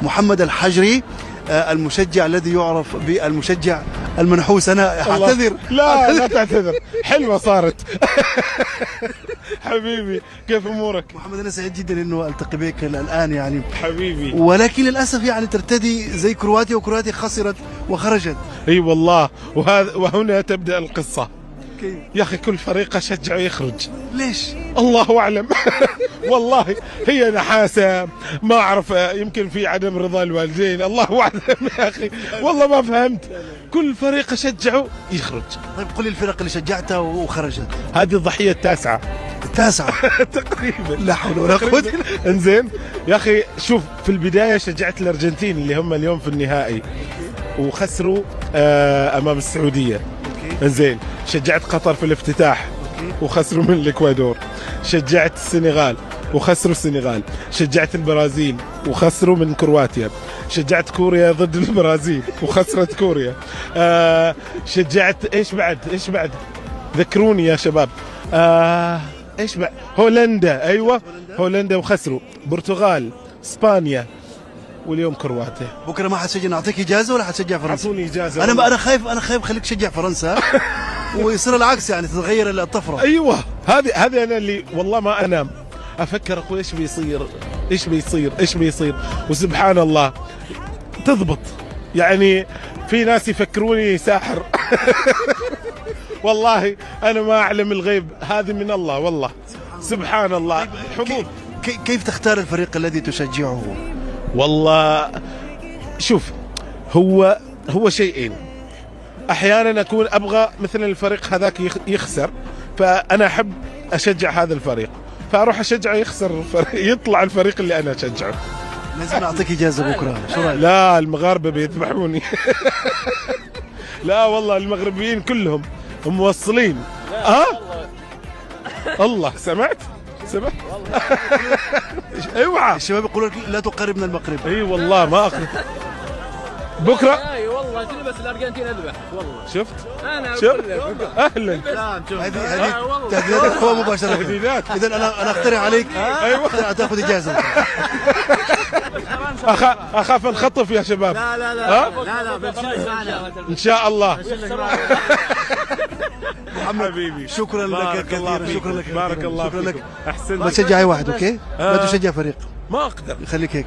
محمد الحجري، المشجع الذي يعرف بالمشجع المنحوس. أنا أعتذر. لا تعتذر، حلوة صارت. حبيبي كيف أمورك؟ محمد أنا سعيد جدا إنه ألتقي بك الآن يعني حبيبي، ولكن للأسف يعني ترتدي زي كرواتيا، وكرواتيا خسرت وخرجت. اي والله، وهنا تبدأ القصة. كيف؟ يا أخي كل فريق أشجعه يخرج. ليش؟ الله أعلم. والله هي نحاسة، ما أعرف، يمكن في عدم رضا الوالدين، الله أعلم. يا أخي والله ما فهمت، كل فريق أشجعه يخرج. طيب قل لي الفرق اللي شجعتها وخرجت. هذه الضحية التاسعة. التاسعة. تقريبا. لا حول ولا قوة. انزين يا أخي شوف، في البداية شجعت الأرجنتين اللي هم اليوم في النهائي وخسروا أمام السعودية. انزين شجعت قطر في الافتتاح وخسروا من الإكوادور. شجعت السنغال وخسروا السنغال. شجعت البرازيل وخسروا من كرواتيا. شجعت كوريا ضد البرازيل وخسرت كوريا. شجعت ايش بعد ذكروني يا شباب. ايش بعد؟ هولندا، ايوه هولندا وخسروا. برتغال، اسبانيا، واليوم كرواتيا. بكره ما حتشجع، نعطيك اجازه ولا حتشجع فرنسا؟ اعطوني اجازه. انا خايف خليك تشجع فرنسا ويصير العكس، يعني تتغير الطفره. ايوه هذه انا اللي والله ما انام افكر، اقول ايش بيصير وسبحان الله تضبط. يعني في ناس يفكروني ساحر. والله انا ما اعلم الغيب، هذه من الله والله، سبحان الله. حظوظ. كيف تختار الفريق الذي تشجعه؟ والله شوف، هو شيئين. احيانا اكون ابغى مثلا الفريق هذاك يخسر، فانا احب اشجع هذا الفريق، فاروح اشجعه يخسر، يطلع الفريق اللي انا اشجعه. لازم نعطيك اجازه بكره، شو رايك؟ لا المغاربه بيذبحوني. لا والله المغربيين كلهم موصلين. الله سمعت اوعى. الشباب يقولوا لك لا تقرب من المغرب. اي والله ما اقرب بكره. اي والله تلبس الارجنتين اذبح والله. شفت انا شفت اهلا. هذه تهديدات القوى مباشره. تهديدات. اذا انا اقترح عليك ايوه تاخذ اجازه. اخاف انخطف يا شباب. لا ان شاء الله. محمد حبيبي شكرا لك كثيرا، شكرا لك، بارك الله فيك. ما تشجع اي واحد، اوكي؟ ما تشجع فريق، ما اقدر. خليك هيك.